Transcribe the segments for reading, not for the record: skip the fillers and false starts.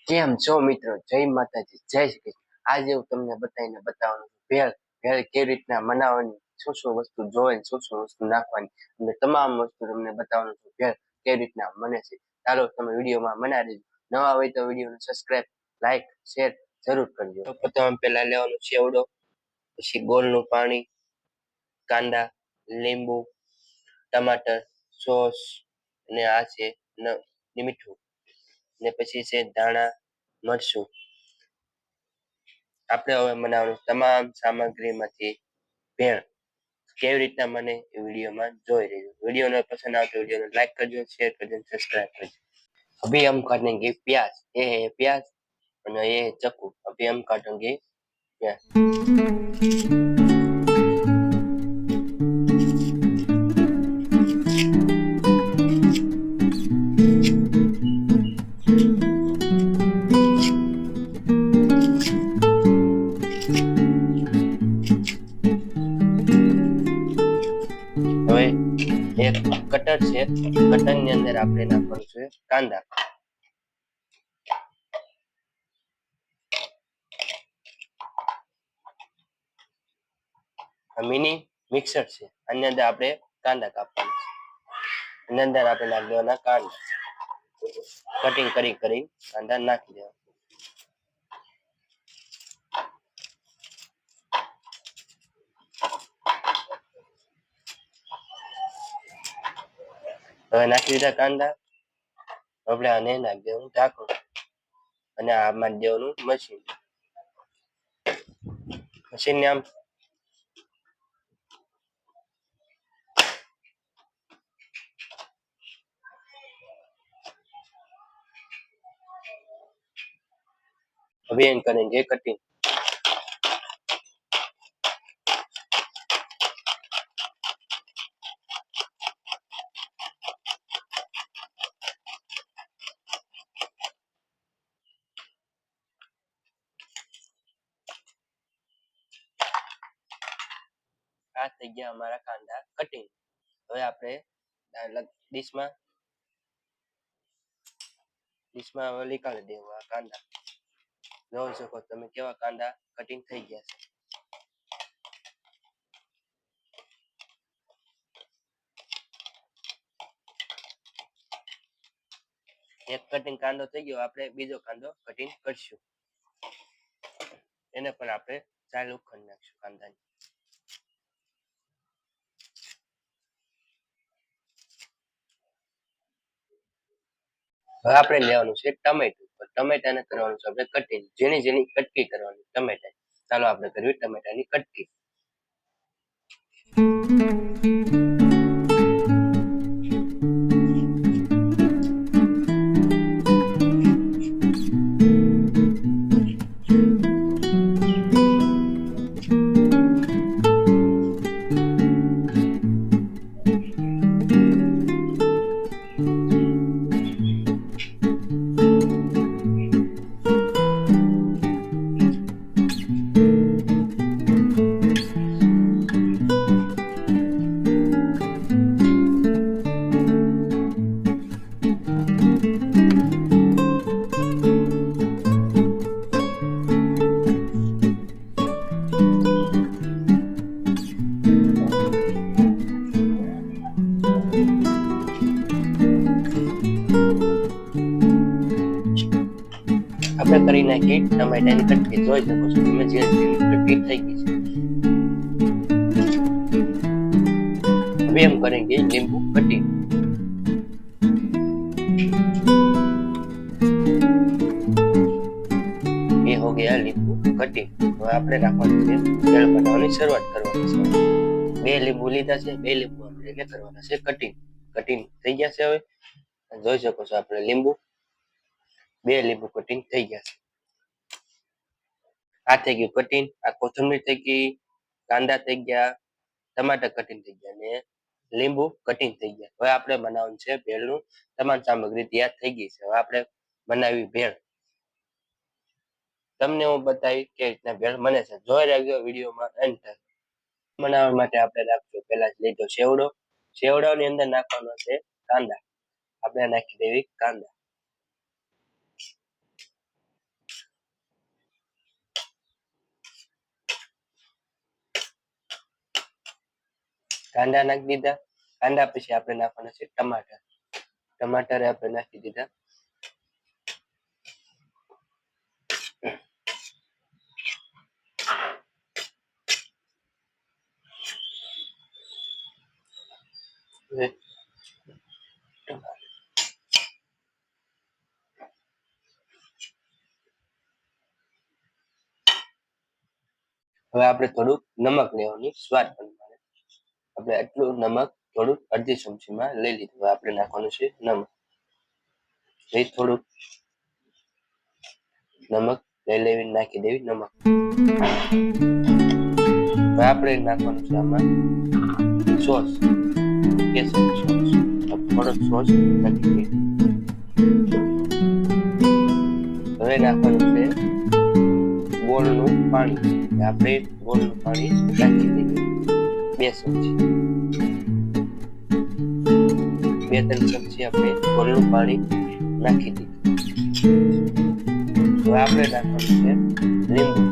કેમ છો મિત્રો? જય માતાજી, જય શ્રી કૃષ્ણ. આજે હું તમને બતાવવાનું છું ભેળ. ભેળ કેવી રીતના બનાવવાની, શું શું વસ્તુ જોવે, શું શું વસ્તુ નાખવાની, અને તમામ વસ્તુ તમને બતાવવાનું છું ભેળ કેવી રીતના બને છે. ચાલો તમે વિડીયોમાં બનાવી દેજો. નવા હોય તો વિડીયોને સબસ્ક્રાઇબ, લાઈક, શેર જરૂર કરજો. તો પ્રથમ પહેલા લેવાનું સેવડો, પછી ગોળનું પાણી, કાંદા, લીંબુ, ટમાટર, સોસ, અને આ છે મીઠું, ને પછી છે ધાણા, મરચું. આપણે હવે બનાવવાનું તમામ સામગ્રીમાંથી ભેળ કેવી રીતના મને એ વિડીયોમાં જોઈ રહેજો. વિડીયોને પસંદ આવે તો વિડીયોને લાઈક કરજો, શેર કરજો, સબસ્क्राइब करજો. अभी हम काटेंगे प्याज, ये है प्याज और ये है चक्कू. अभी हम काटेंगे प्याज. હવે એક કટર છે, કટરની અંદર આપણે નાખવાનું છે કાંદા. મિની મિક્સર છે, આની અંદર આપણે કાંદા કાપવાના છે. એની અંદર આપણે નાખી દેવાના કાંદા, કટિંગ કરી કાંદા નાખી દેવા. હવે નાખી દીધા કાંદા. આપણે આને નાખી દેવાનું ઢાંકણું, અને આમાં દેવાનું મશીન ને આમ હવે એમ કરેंगे कटिंग. આ થઈ ગયા અમારા કાંદા કટિંગ. હવે આપણે ડીશમાં હવે નીકાળી દેવું આ કાંદા. જોઈ શકો તમે કેવા કાંદા કટિંગ થઈ ગયા છે. એક કટિંગ કાંદો થઈ ગયો, આપણે બીજો કાંદો કટિંગ કરશું. એને પણ આપણે ચાલુ કરી નાખશું કાંદાની. હવે આપણે લેવાનું છે ટમેટું. ટમેટાને કરવાનું છે આપણે કટિંગ, જેની કટકી કરવાની ટમેટા. ચાલો આપણે કરવી ટમેટાની કટકી. આપણે કરી નાખી ટમેટાની કટકી. જોઈ શકો છો તમે જે કટકી થઈ ગઈ છે. હવે हम करेंगे नींबू कटिंग. ये हो गया नींबू कटिंग. હવે આપણે રાખવાનું છે ભેળ બનાવવાની શરૂઆત કરવાની છે. બે લીંબુ લીધા છે, બે લીંબુ આપણે એટલે કરવાના છે કટિંગ થઈ ગયા છે. હવે જોઈ શકો છો આપણે બે લીંબુ કટિંગ થઈ ગયા છે. આ થઈ ગયું કટિંગ. આ કોથમીર થઈ ગઈ, કાંદા થઈ ગયા, ટમાટર કટિંગ થઈ ગયા, ને લીંબુ કટિંગ થઈ ગયા. હવે આપણે બનાવવાનું છે ભેળનું. તમામ સામગ્રી તૈયાર થઈ ગઈ છે. હવે આપણે બનાવી ભેળ. તમને હું બતાવી કે રીતના ભેળ બને છે. જોઈ રાખજો વિડીયોમાં એન્ડ તક. બનાવવા માટે આપણે રાખજો પહેલા લીધો સેવડો. સેવડાની અંદર નાખવાનો છે કાંદા. આપણે નાખી દેવી કાંદા. કાંદા નાખી દીધા. કાંદા પછી આપણે નાખવાના છે ટમાટર. ટમાટર આપણે નાખી દીધા. હવે આપણે થોડુંક નમક લેવાનું સ્વાદ પ્રમાણે. આપણે આટલું નમક થોડુંક અડધી ચમચીમાં લઈ લીધું. હવે આપણે નાખવાનું છે નમક. એ થોડુંક નમક લઈ લેવી નાખી દેવી નમક. હવે આપણે નાખવાનું છે આમાં સોસ, કેસર સોસ. થોડોક સોસ નાખી દઈએ. હવે નાખવાનું છે ગોળનું પાણી. આપણે ગોળનું પાણી નાખી દઈએ 2 ચમચી. 2-3 ચમચી આપણે ગોળનું પાણી નાખી દઈએ. હવે આપણે નાખવાનું છે લીંબુ.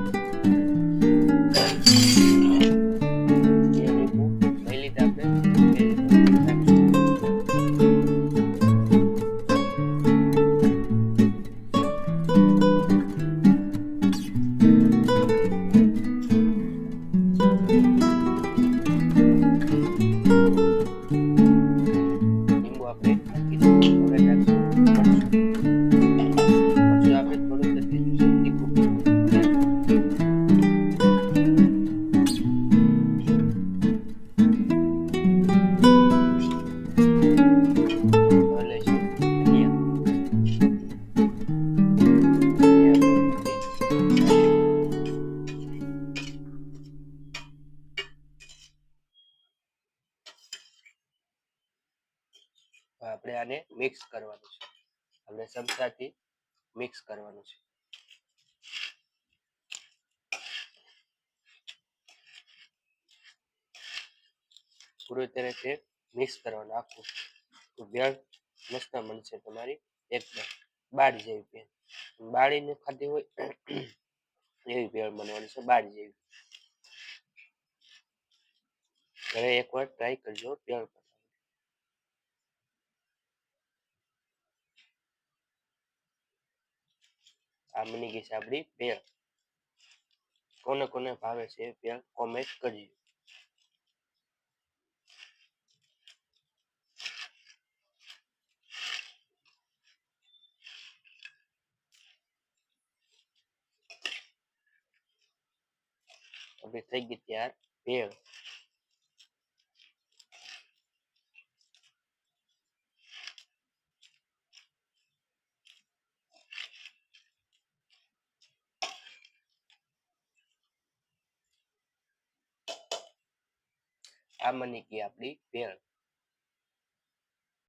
આપણે આને મિક્સ કરવાનું છે. આપણે ચમચાથી મિક્સ કરવાનું છે. પૂરી રીતે મિક્સ કરવાનું આખું. તો ભેળ મસ્ત બનશે તમારી એકદમ બાળી જેવી ભેળ. બાળીને ખાધી હોય એવી ભેળ બનવાની છે, બાળી જેવી. ઘરે એકવાર ટ્રાય કરજો ભેળ. આ બની ગઈ છે આપણી ભેળ. કોને કોને ભાવે છે ભેળ કોમેન્ટ કરજો. હવે થઈ ગઈ તૈયાર ભેળ. આ બની ગઈ આપણી ભેળ.